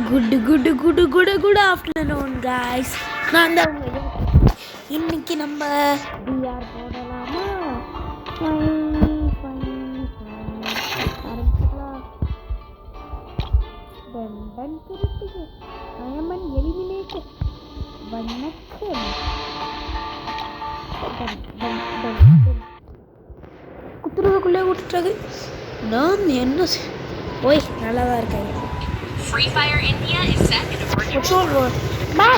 Good afternoon guys. நான் தான் இன்னைக்கு நம்ம டிஆர் போடலாமா? ஆரம்பிச்சுக்கலாம். ஐயம்மன் எலிமினேஷன். வணக்கம். குத்துறதுக்குள்ளே விட்டுட்டாங்க. நான் என்ன ஓய் நல்லா தான் இருக்காங்க. Free Fire India is set in a virtual world. Bye.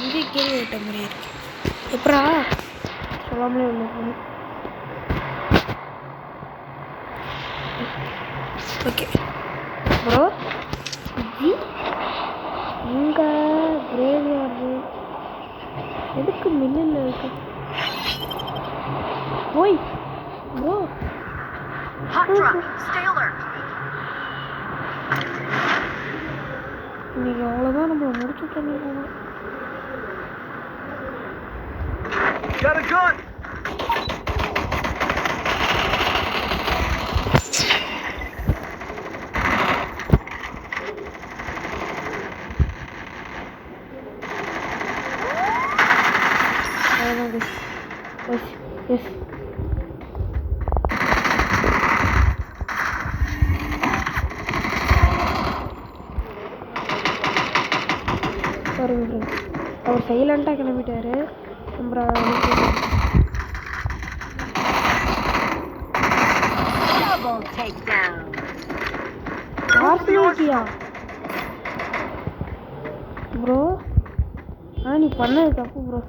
இங்கே கேள்வி விட்ட மாதிரி இருக்கு. எப்படா சொல்லாமலே உள்ள ஓகே ப்ரோ ஜி இங்கே கிரேவியார்டு எதுக்கு மில்லில் இருக்கு? ஓய் ப்ரோ இன்னைக்கு அவ்வளோதான் நம்ம முடிச்சு பண்ணிருக்கோம். Got a gun! Yes. பாருங்க அவர் சைலண்டாக கிளம்பிட்டாரு. ப்ரோ நீ பண்ணது தப்பு bro.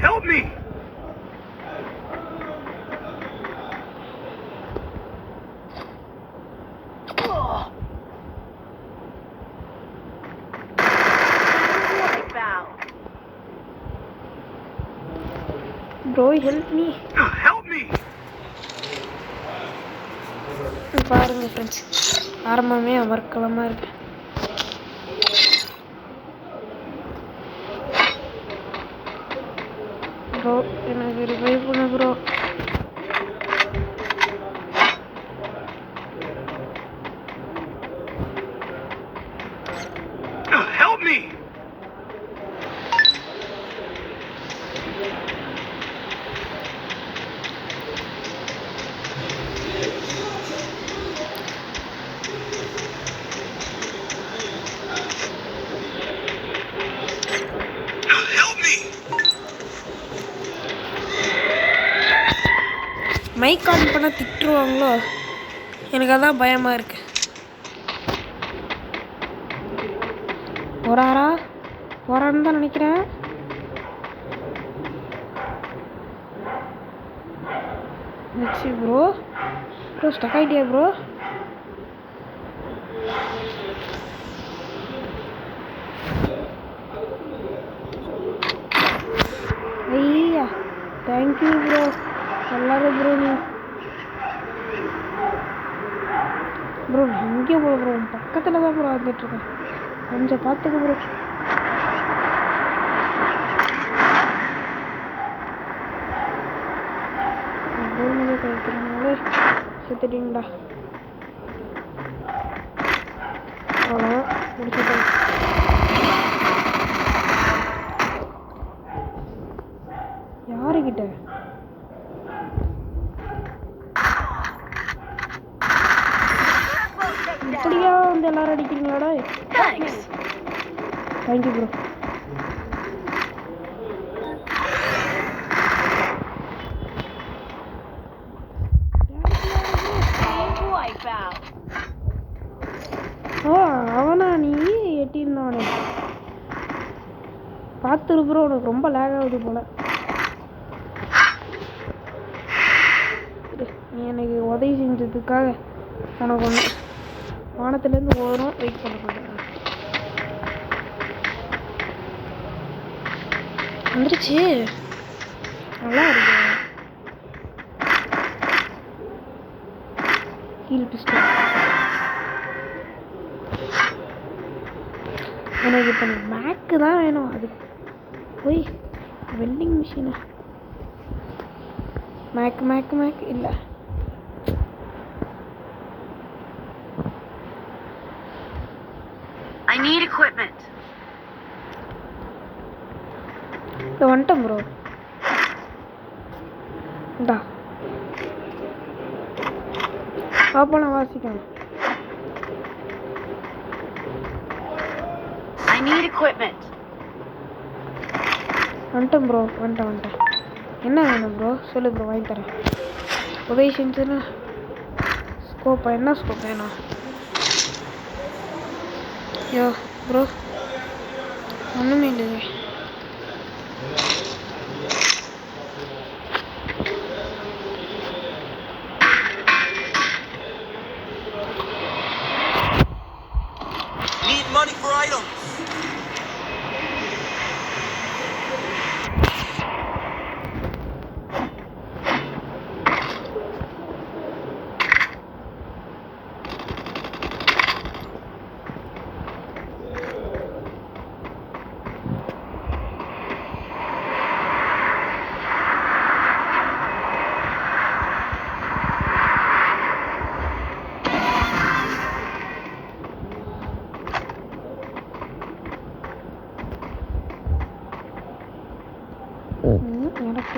Help me! Bro, help me! Help me! பாருங்க ஃப்ரெண்ட்ஸ், ஆரம்பமே அமர்க்கலமாக இருக்கு. ப்ரோ எனக்கு ரிவைவ் பண்ணு ப்ரோ. Help me! மைக் ஆன் பண்ண திட்டுருவாங்களோ, எனக்கு அதான் பயமாக இருக்கு. போறான்னு தான் நினைக்கிறேன். ப்ரோ ஸ்டக் ஆகிட்டியா ப்ரோ? ஐயா தேங்க்யூ ப்ரோ. எல்லாரும் ப்ரோ இங்கே ப்ரோ பக்கத்தில் தான் ப்ரோ வந்துட்டுருக்கேன். கொஞ்சம் பார்த்துக்க ப்ரோ. கழிக்கிறனாலே செத்துட்டீங்களா? அவ்வளோ முடிச்சுட்டேன். யாருக்கிட்ட இப்படியா வந்து எல்லாரும் அடிக்கிறீங்களாடா? Thank you bro. ஓ அவனா நீ எட்டியிருந்தவனே பார்த்துரு ப்ரோ. உனக்கு ரொம்ப லேக் ஆகுது போல. நீ எனக்கு உதவி செஞ்சதுக்காக உனக்கு ஒன்று வானத்துலேருந்து வரும். வெயிட் பண்ண போகிறேன். வந்துருச்சு. நல்லா இருக்கு. ஹீல் பிஸ்டல் எனக்கு இப்போ மேக்கு தான் வேணும். அது போய் welding machine make make make இல்லை. I need equipment. இதை வந்துட்டேன் ப்ரோ. இந்தா பாப்பெல்லாம் வாசிக்கணும். I need equipment. வந்துட்டேன் ப்ரோ. வந்துட்டேன். என்ன வேணும் ப்ரோ? சொல்லு ப்ரோ, வாங்கி தரேன். உதவி செஞ்சுன்னா ஸ்கோப்பா? என்ன ஸ்கோப் வேணும்? யோ ப்ரோ ஒன்றுமே இல்லையே. Need money for items. எனக்கு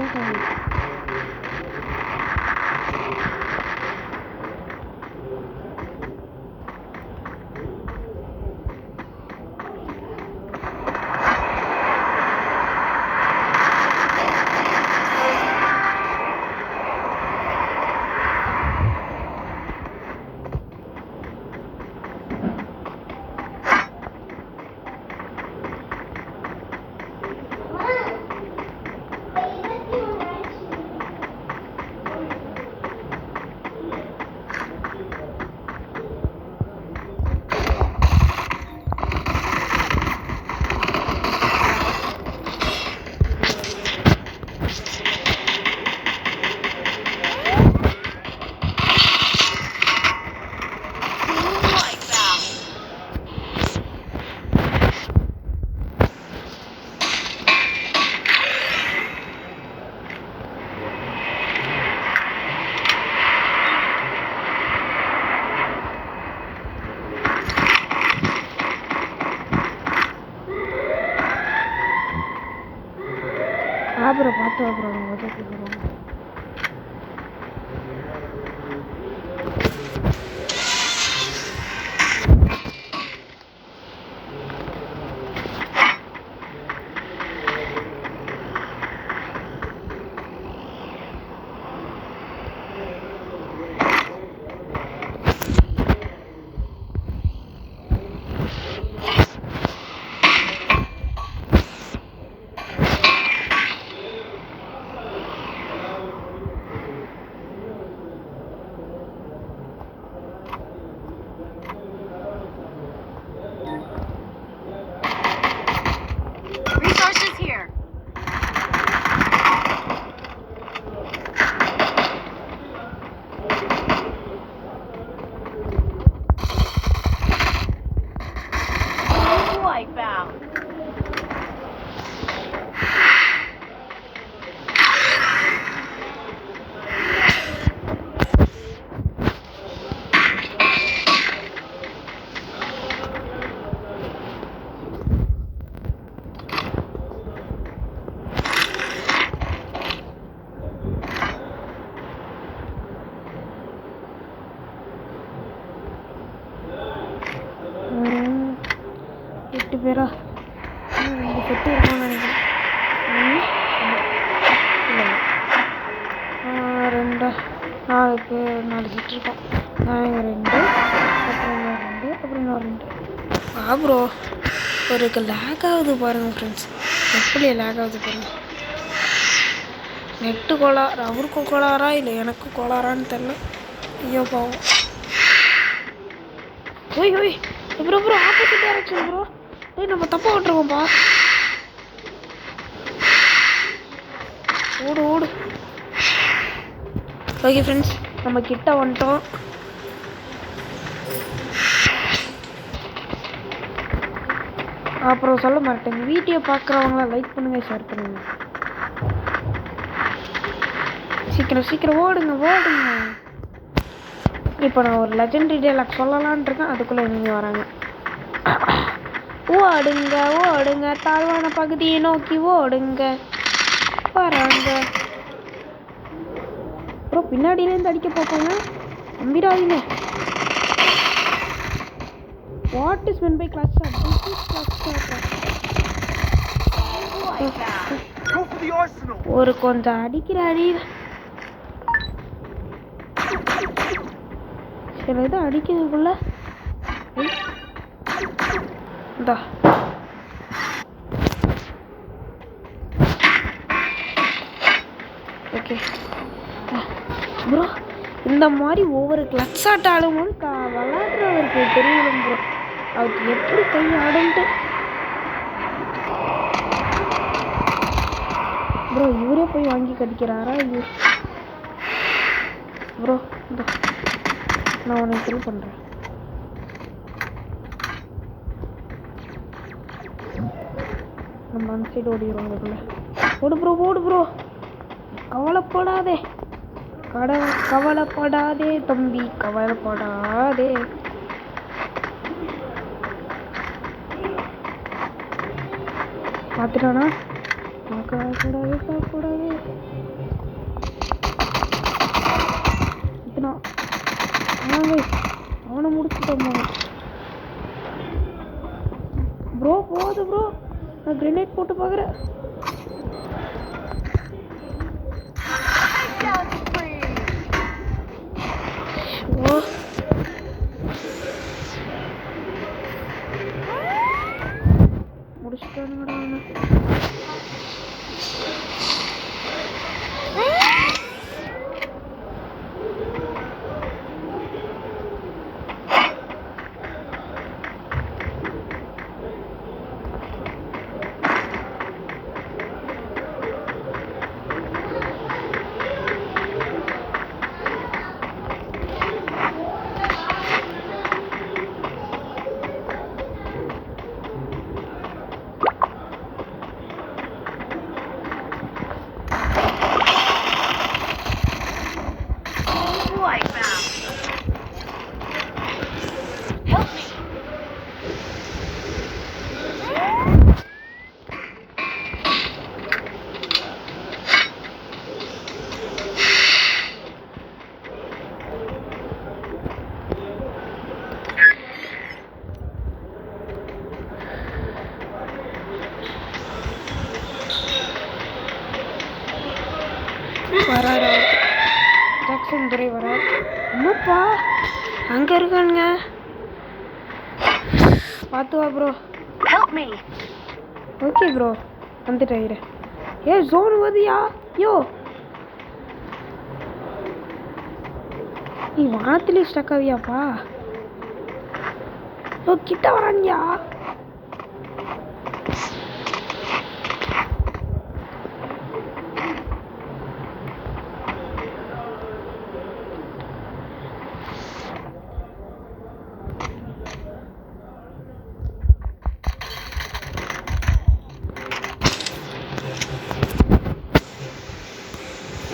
அப்புறம் பார்த்து அப்புறம் உதவி போடுவோம். Resources here. Wipeout. எட்டு பேரா? ரெண்டு செட்டு இருக்கும்னு நினைக்கிறேன். ரெண்டு நாலு செட்டு இருக்கும். நான் ரெண்டு, அப்புறம் ரெண்டு, அப்புறம் இன்னும் 2 ப்ரோ ஒரு லேக் ஆகுது பாருங்கள் ஃப்ரெண்ட்ஸ். எப்படி லேக் ஆகுது பாருங்கள். நெட்டு கோளாறு, அவருக்கும் கோளாறா இல்லை எனக்கும் கோளாறான்னு தெரில. ஐயோ பாவம். ஓய் ஓய் bro bro opposite direction bro. நம்ம தப்பாக ஓட்டுருவோம்ப்பா. ஓடு ஓடு. ஓகே ஃப்ரெண்ட்ஸ், நம்ம கிட்ட வந்துட்டோம். அப்புறம் சொல்ல மாட்டேங்க, வீடியோ பார்க்குறவங்களாம் லைக் பண்ணுங்கள், ஷேர் பண்ணுங்கள். சீக்கிரம் சீக்கிரம் ஓடுங்க ஓடுங்க. இப்போ நான் ஒரு லெஜெண்டரி டயலாக் சொல்லலான் இருக்கேன், அதுக்குள்ளே நீங்கள் வராங்க. ஓடுங்க ஓடுங்க, தாழ்வான பகுதியை நோக்கி ஓடுங்க. வராங்க அப்புறம் பின்னாடியிலேருந்து அடிக்க பார்ப்பாங்க. நம்பிடாதீங்க. What is meant by clutch shot? This is clutch shot. ஒரு கொஞ்சம் அடிக்கிற அடி சில இது அடிக்கிறதுக்குள்ள இந்தா ஓகே ப்ரோ. இந்த மாதிரி ஒவ்வொரு கிளட்ச் ஷாட் ஆடும்போது விளையாடுறவருக்கு தெரியல ப்ரோ, அதுக்கு எப்படி கை ஆடுன்ட்டு. ப்ரோ இவரே போய் வாங்கி கடிக்கிறாரா இது? ப்ரோ இந்த நான் உனக்கு ஹெல்ப் பண்ணுறேன். நம்ம அந்த சைடு ஓடிடுவோம். அதுக்குள்ள ஓடு ப்ரோ ஓடு ப்ரோ. கவலைப்படாதே கவலைப்படாதே தம்பி, கவலைப்படாதே. பார்த்துட்டானா? பார்க்கக்கூடாது. இத்தனா அவனை முடிச்சுட்டோம் ப்ரோ. போகுது ப்ரோ, நான் கிரெனேட் போட்டு பார்க்குறேன். முடிச்சுட்டானுங்கடா. வராரு ஜாக்சன் துரை வரார். என்னப்பா அங்கே இருக்கானுங்க, பார்த்து வா ப்ரோ. ஓகே ப்ரோ வந்துட்டாயிரு. ஜோன் வருதியா? யோ நீ வானத்திலே ஸ்டக் ஆவியாப்பா? கிட்ட வரான்யா.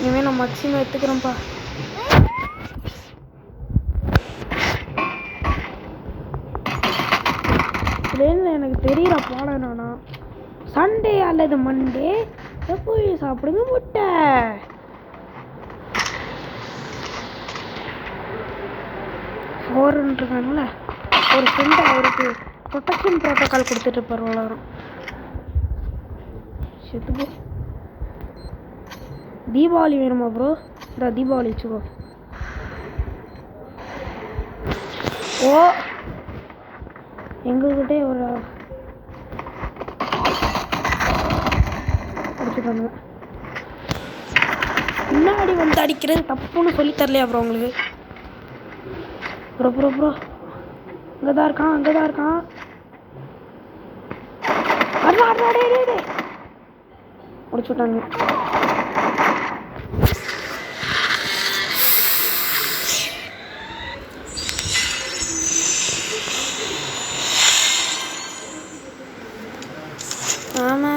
இனிமேல் நான் மேக்ஸிமம் எடுத்துக்கிறேன்ப்பா. இதுலேருந்து எனக்கு தெரியற பாடம் என்னன்னா, சண்டே அல்லது மண்டே போய் சாப்பிடுங்க முட்டை. இருக்காங்கல்ல ஒரு ஃப்ரெண்டு, அவருக்கு ப்ரொடெக்ஷன் ப்ரோட்டோக்கால் கொடுத்துட்டு இருப்பார் வளரும். செத்துப்போ. தீபாவளி வேணுமா ப்ரோ? இந்த தீபாவளி வச்சுக்கோ. ஓ எங்ககிட்டே ஒரு அடிச்சுட்டாங்க. முன்னாடி வந்து அடிக்கிறது தப்புன்னு சொல்லி தரலையா ப்ரோ உங்களுக்கு? ப்ரோ ப்ரோ ப்ரோ அங்கே தான் இருக்கான், அங்கே தான் இருக்கான். முடிச்சு விட்டாங்க. ஆமாம்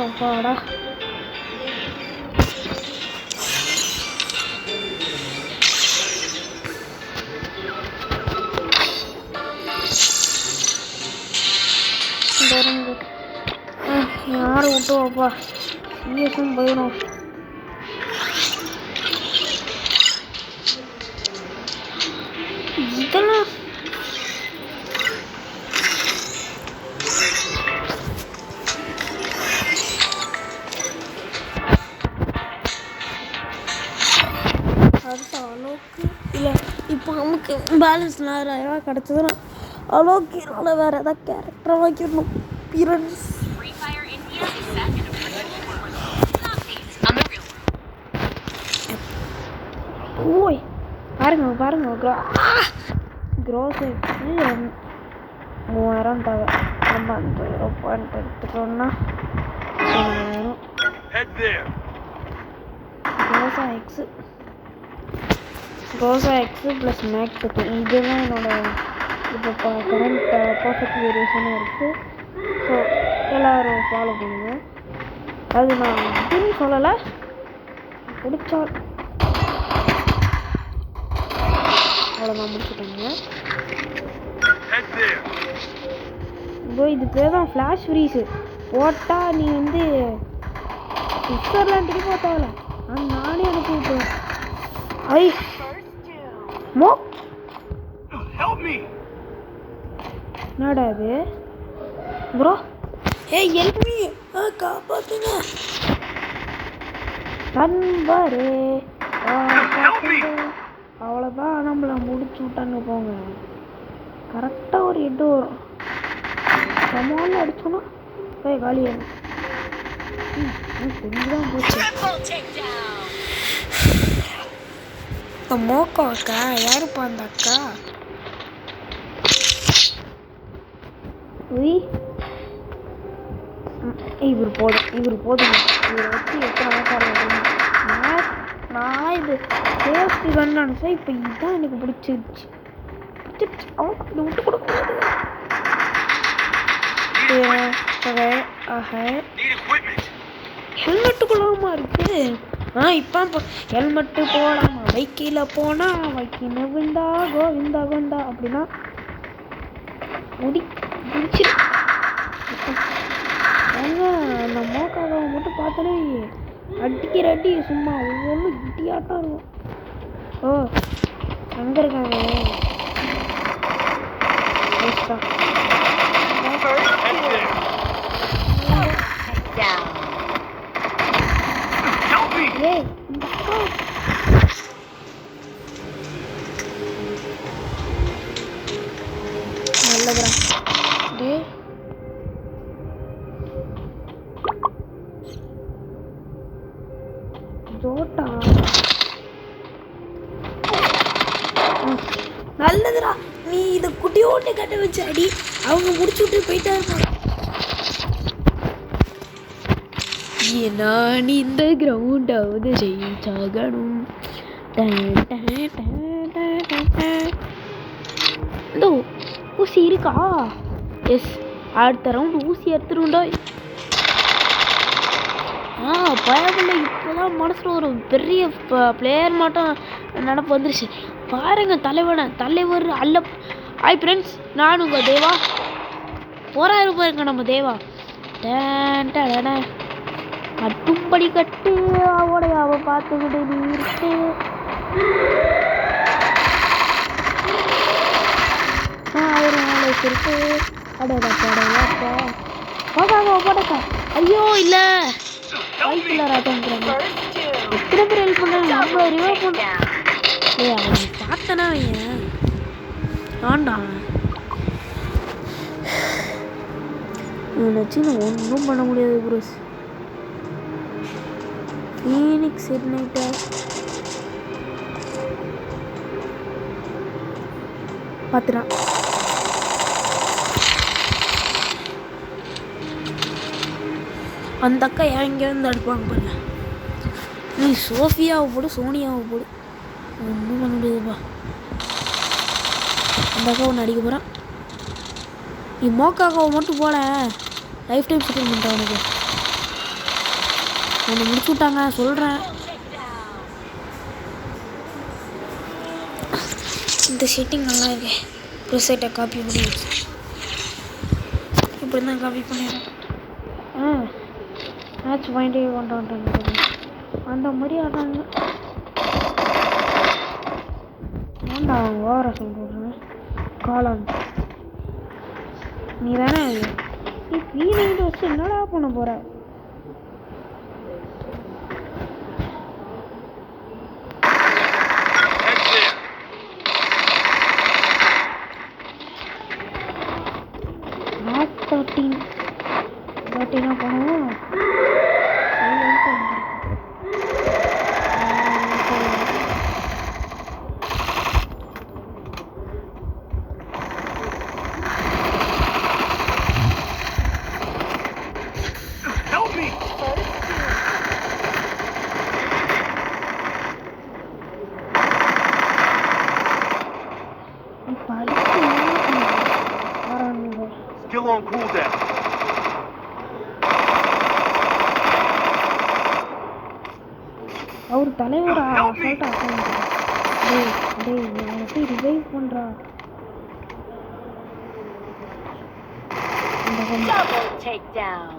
அப்பாடா. யாரை விட்டுவாப்பா, சிஎஸும் போயிடும். இதெல்லாம் அடுத்த அளவுக்கு இல்லை. இப்போ நமக்கு பேலன்ஸ் 4000 கிடச்சதுன்னா அளவுக்கு இதனால் வேறு எதாவது கேரக்டர் வைக்கணும். பிறன்ஸ் ஓய் பாருங்க பாருங்க. க்ரோஸ் 3000 தேவை. நம்ம அந்த 0 பாயிண்ட் எடுத்துட்டோம்னா ரோசா எக்ஸு ப்ளஸ் மேக்ஸுக்கு இதுதான் என்னோட இப்போ கரண்ட் பர்ஃபெக்ட் வேரியேஷனாக இருக்குது. ஸோ எல்லோரும் ஃபாலோ பண்ணுங்க. அது நான் இதுன்னு சொல்லலை, பிடிச்சா அவ்வளோதான் முடிச்சுட்டேங்க. இப்போ இது பேர் தான் ஃப்ளாஷ் ஃப்ரீஸு. போட்டால் நீ வந்து ஸ்விட்சர்லாண்டுக்கு போட்டாவில்ல, நானே அனுப்பிவிட்டேன். ஐ மோ என்னடா அது ப்ரோ? ஏய் ஹெல்ப் மீ, காப்பாத்துங்க நண்பரே. அவ்வளோதான், நம்மளை முடிச்சு விட்டாங்க போங்க. கரெக்டாக ஒரு ஹெட்டு வரும். சமாளில் அடிச்சோன்னா போய் காலியாகும். செஞ்சுதான் போச்சு. இந்த மோக்கோ அக்கா யாருப்பா அந்த அக்கா? இவர் போதும், இவர் போதுங்க. இவர் வச்சு எத்தனை ஆக்காரம். நான் இது சேஃப்டி கன்னு நினச்சா இப்போ இதுதான் எனக்கு பிடிச்சிருச்சு. அவனுக்கு இது விட்டு கொடுக்க முடியாது. ஹெல்மெட்டுக்குள்ளாமா இருக்கு. இப்போ ஹெல்மெட்டு போடாமா பைக்கில் போனால் வைக்கின விந்தா கோவிந்தா கோந்தா அப்படின்னா முடிச்சிரு. அந்த மோக்காவை மட்டும் பார்த்தோன்னே அடிக்கிற அடி சும்மா ஒவ்வொன்றும் இடியாட்டம் இருக்கும். ஓ எங்கே இருக்காங்க? நல்லதுடா. டே ஜோட்டா நல்லதுடா. நீ இதை குட்டியோட்டை கட்ட வச்சு அடி, அவங்க முடிச்சு விட்டு போயிட்டா இருப்பாங்க. நான் இந்த கிரவுண்டாவது ஜெயிச்சாகணும். இந்த ஊசி இருக்கா? எஸ், அடுத்த ரவுண்ட் ஊசி எடுத்துருண்டா. பயமில்லை. இப்போதான் மனசில் ஒரு பெரிய பிளேயர் மட்டும் நினப்பு வந்துருச்சு. பாருங்க தலைவர் அல்ல. ஹாய் ஃப்ரெண்ட்ஸ், நான் உங்கள் தேவா. போறாரு பாருங்க நம்ம தேவா. கட்டும்படி கட்டு அவளை அவ பார்த்துக்கிட்டு நீ இருக்கு. இருக்கு அடடா. ஐயோ இல்லை, வாய்ப்பில்லை ராஜாங்கிறாங்க. எத்தனை பேர் ஹெல்ப் பண்ணுறாங்க நம்மள ரிவைவ் பண்ண Down. ஏய் அவன் பார்த்தனா ஏன் ஆண்டா இவனை வச்சு நான் ஒன்றும் பண்ண முடியாது ப்ரோஸ் ஃபீனிக்ஸ் ஹெட் பார்த்துட்டான் அந்த அக்கா ஏன் இங்கே வந்து அடுப்பாங்க பாருங்க நீ சோஃபியாவை போடு சோனியாவை போடு ஒன்றும் பண்ண முடியாதுப்பா அந்த அக்கா ஒன்று அடிக்க போகிறான் நீ மோக்காக்காவை மட்டும் போல லைஃப் டைம் செட்டில்மெண்ட் அவனுக்கு ஒன்று முடிச்சு விட்டாங்க சொல்கிறேன் இந்த செட்டிங் நல்லா இருக்கு ப்ரொசைட்டை காப்பி பண்ணி இப்படி தான் காப்பி பண்ணிடுறேன் மேட்ச் பாயிண்டே கொண்டாண்டாங்க அந்த மாதிரி ஆடுறாங்க ஏன்டா அவன் ஓவரா சொல்கிறேன் காளான் நீ தானே நீ வீணை வச்சு என்னடா பண்ண போகிற தேர்ட்டினா பண்ணுவோம் Help me! Still on cooldown. அவர் தலைவரா சொல்லிட்டா டேய் டேய் நான் போய் ரிவைவ் பண்ணுறா Double takedown.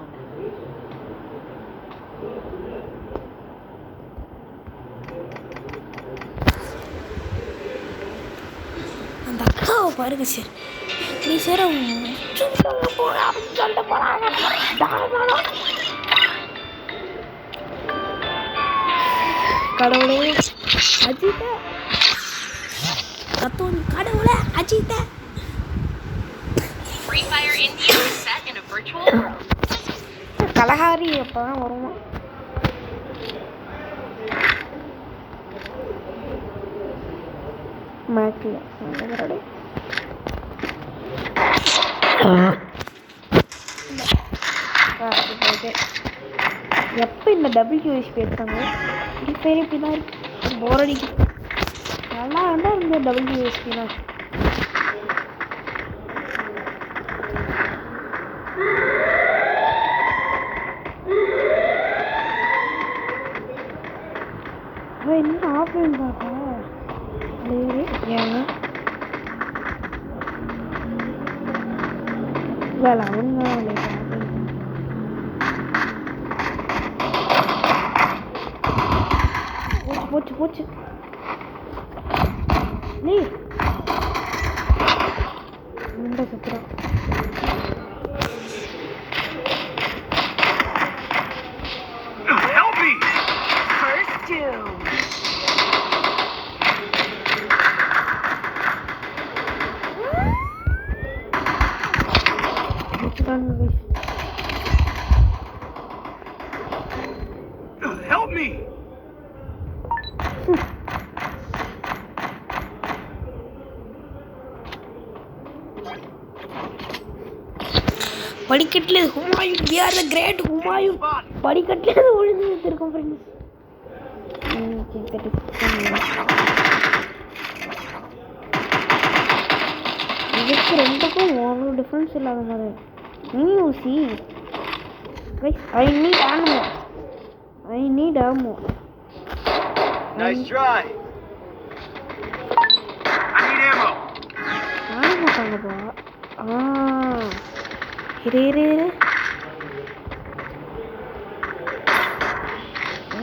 அந்த அக்காவை பாருங்க சார் நீ சார் சொல்ல போகிறாங்க கடவுளே அஜித்த கத்தோன் கடவுளே அஜித்த Free Fire India is set in a virtual world. கலகாரி எப்போ தான் வருமா மேட்சில் எப்போ இந்த WSP எடுத்தாங்க பேர் இப்படி தான் இருக்கு போர் அடிக்குது நல்லா இருந்தால் இந்த WSP தான் அவன் என்ன ஆஃப்லைன் பார்த்தா ஏங்க வேலை அவங்க போச்சு போச்சு நீ இந்த சுத்துறான் Help me! First doom. Help me! படிக்கட்டில் Humayun we are the great Humayun படிக்கட்டில் விழுந்து வச்சிருக்கோம் ஃப்ரெண்ட்ஸ் இதுக்கு ரெண்டுக்கும் ஒன்றும் டிஃப்ரென்ஸ் இல்லாத மாதிரி நீ ஊசி I need ammo Nice try. I need ammo. Ammo தாங்கப்பா இரு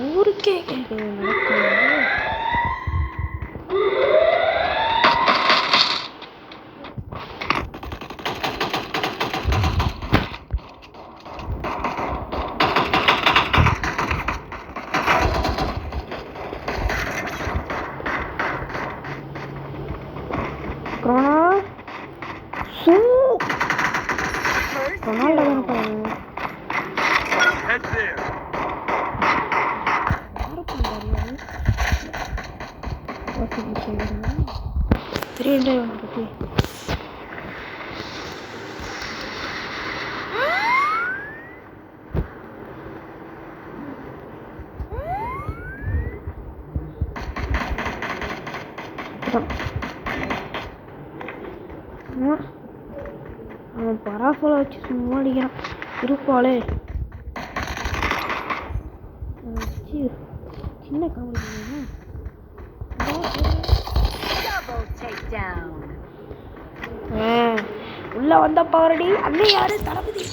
ஊருக்கே கேட்குது நடக்குது First ரொனால்டோ kill. தானே Head there. அவன் பராஃபலை வச்சு சும்மா அடிக்கிறான் இருப்பாளே சின்ன காமெடி Double takedown. உள்ள வந்த பவரடி அண்ணே யாரு தளபதி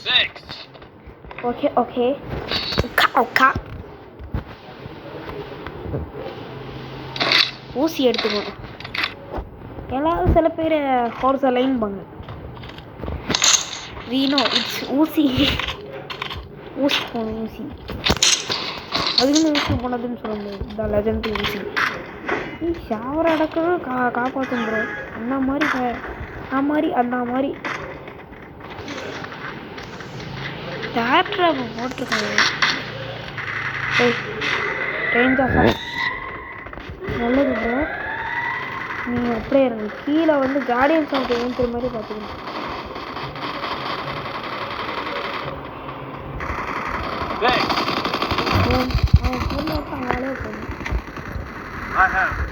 Thanks. ஓகே ஓகே உக்கா ஊசி எடுத்துக்கோ எல்லாரும் சில பேர் ஹார்ஸ் லைன்பாங்க வீணோ இட்ஸ் ஊசி ஊசி போகணும் ஊசி அதுக்குன்னு ஊசி போனதுன்னு சொல்ல முடியாது இந்த லெஜண்ட் ஊசி நீ ஷவர் அடக்கணும் காப்பாற்றுன்ற அந்த மாதிரி டேரக்டர் அப்போ போட்டிருக்காங்க ரேஞ்ச் ஆஃப் நல்லது ப்ரோ நீங்கள் அப்படியே இருங்க கீழே வந்து கார்டியன்ஸ் ஆஃப் ஏன்ற மாதிரி பார்த்துக்கணும் Thanks. அவன் பொண்ணு வச்சு அவங்களே போகணும் I have it.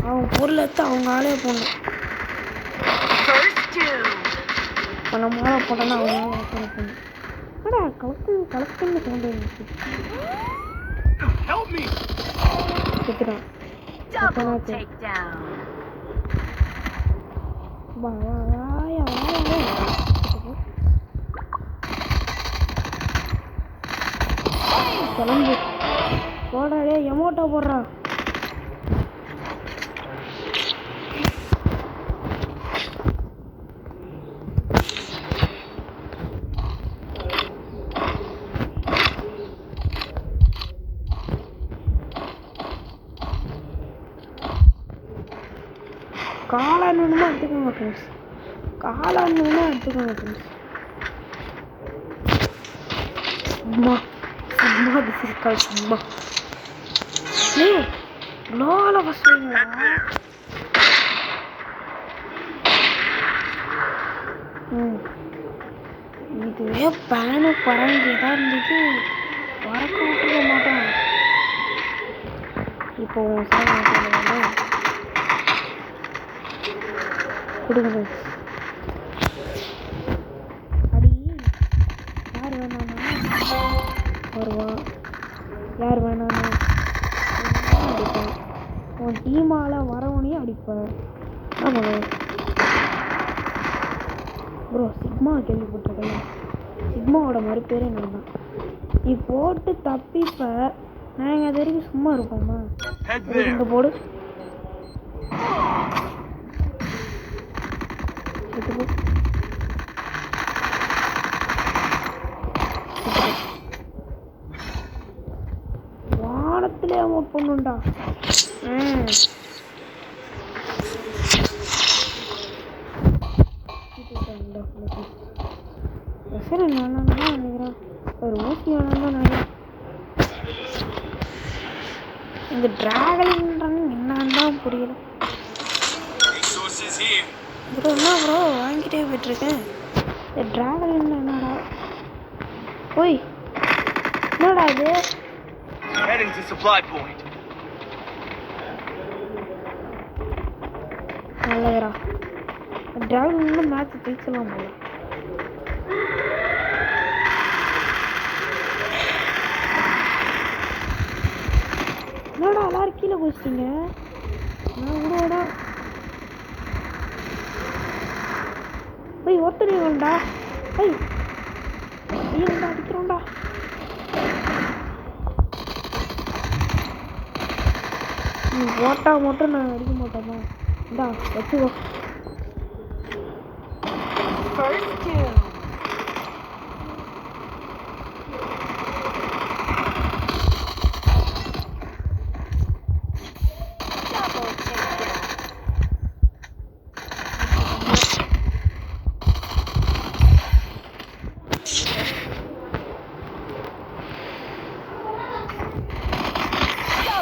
அவன் பொருள் எடுத்து அவங்க ஆளே போகணும் First two. இப்போ நம்ம ஆளை போட்டோன்னா அவங்க ஆளே போகணும் அடா கலெக்டிங்னு சவுண்ட் இருந்துச்சு Help me. செத்துட்டான் Double takedown. வாயா கிளம்பு போடாடே எமோட்டோ போடுறான் காளான் வேணுமா எடுத்துக்கோங்க ஃப்ரெண்ட்ஸ் காளான் வேணுமா எடுத்துக்கோங்க friends sigma this is call sigma லோல ஃபஸ்ட் வைங்களா இதுவே பேனு பறந்துதான் இருந்துச்சு பறக்க விட்டுக்க மாட்டேன் இப்போ கொடுங்க அடி யார் வேணாமா வருவான் யார் வேணாமா அடிப்பேன் உன் டீமால் வரவனையும் அடிப்பேன் என்ன பண்ணுவேன் ப்ரோ சிக்மா கேள்விப்பட்டிருக்கல சிக்மாவோட மறுபேரே நான் தான் நீ போட்டு தப்பிப்ப நாங்கள் அது வரைக்கும் சும்மா இருப்போம்மா இங்கே போடு வானத்திலே அவங்க பொண்ணுண்டா சரி நான் நினைக்கிறேன் ஒரு ஊசி வேணும் தான் நினைக்கிறேன் இந்த டிராகன்ன்றாங்க என்னன்னு தான் புரியல ப்ரோ என்ன ப்ரோ வாங்கிட்டே போயிட்டுருக்கேன் இந்த டிராகன் என்னடா ஓய் என்னடா இது Heading to supply point. நல்லதுடா டிராகன் மேட்ச் ஜெயிச்சலாம் போல என்னடா எல்லாரும் கீழே குதிச்சிட்டீங்க நான் விடுவாடா போய் ஒருத்தருடா ஐய் ஐயா அடிக்கிறோம்டா நீ ஓட்டா மட்டும் நான் அடிக்க மாட்டேமா இந்தா வச்சுக்கோ First two.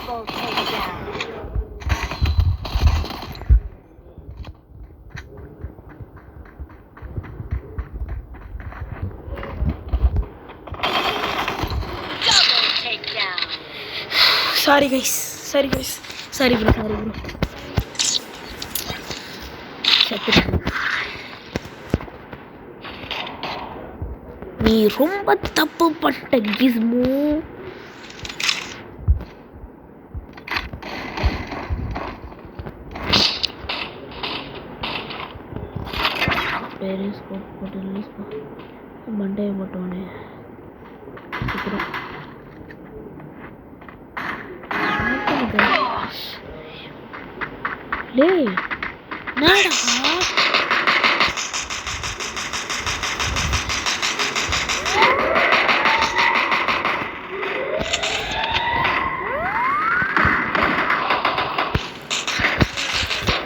Double takedown. Double takedown. Sorry guys sorry bro நீ ரொம்ப தப்பு பட்ட கிஸ்மோ. மண்டையை போட்டோன்னே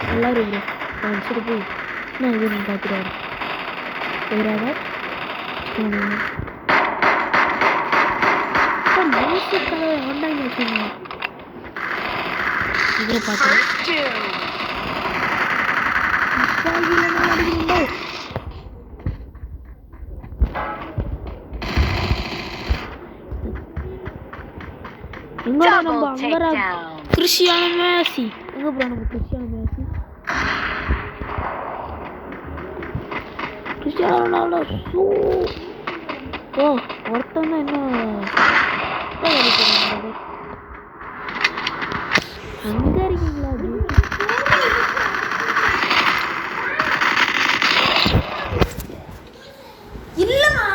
நல்லா இருக்கு சரி போய் நான் இது நான் பார்த்துட்டு வரேன் ஆன்லைன் வச்சுருங்க இதில் பார்த்துருக்கேன். எங்கடா நம்ம அங்கரா கிறிஸ்டியானோ மெஸ்ஸி எங்க ப்ரோ நம்ம கிறிஸ்டியானோ ரொனால்டோ ஓ ஒருத்தன் என்ன அங்க இருக்கீங்களா இல்லமா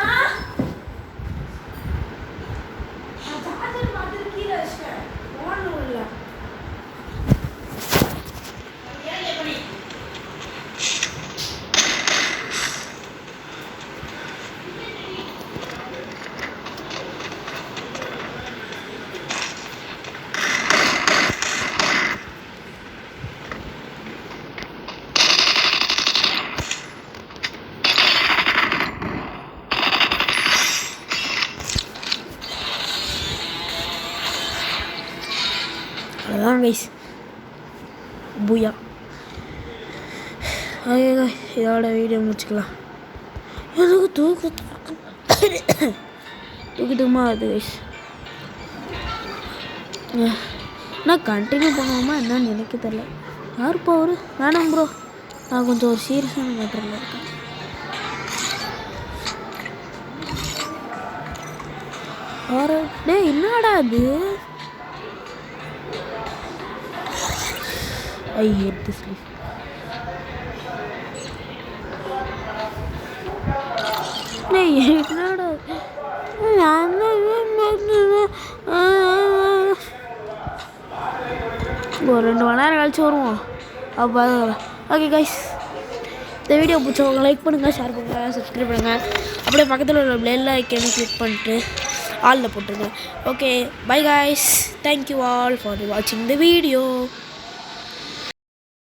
அதான் கைஸ் பூயா. ஓகே இதோட வீடியோ முடிச்சுக்கலாம். எனக்கு தூக்கிட்டுமா அது கைஸ் நான் கண்டினியூ பண்ணுவோமா என்னன்னு எனக்கு தெரியல. யாருப்பா அவரு வேணாம் ப்ரோ நான் கொஞ்சம் ஒரு சீரியஸான மேட்டரில் இருக்கேன். டேய் என்னடா அது I hate this leaf. என்னடா ஒரு 2 மணி நேரம் கழிச்சு வருவோம். அப்போ ஓகே கைஸ் இந்த வீடியோ பிடிச்சவங்க லைக் பண்ணுங்கள், ஷேர் பண்ணுங்கள், சப்ஸ்கிரைப் பண்ணுங்கள். அப்படியே பக்கத்தில் உள்ள பெல் ஐக்கனை கிளிக் பண்ணிட்டு ஆலில் போட்டுருங்க. Okay bye guys, thank you all for வாட்சிங் த வீடியோ.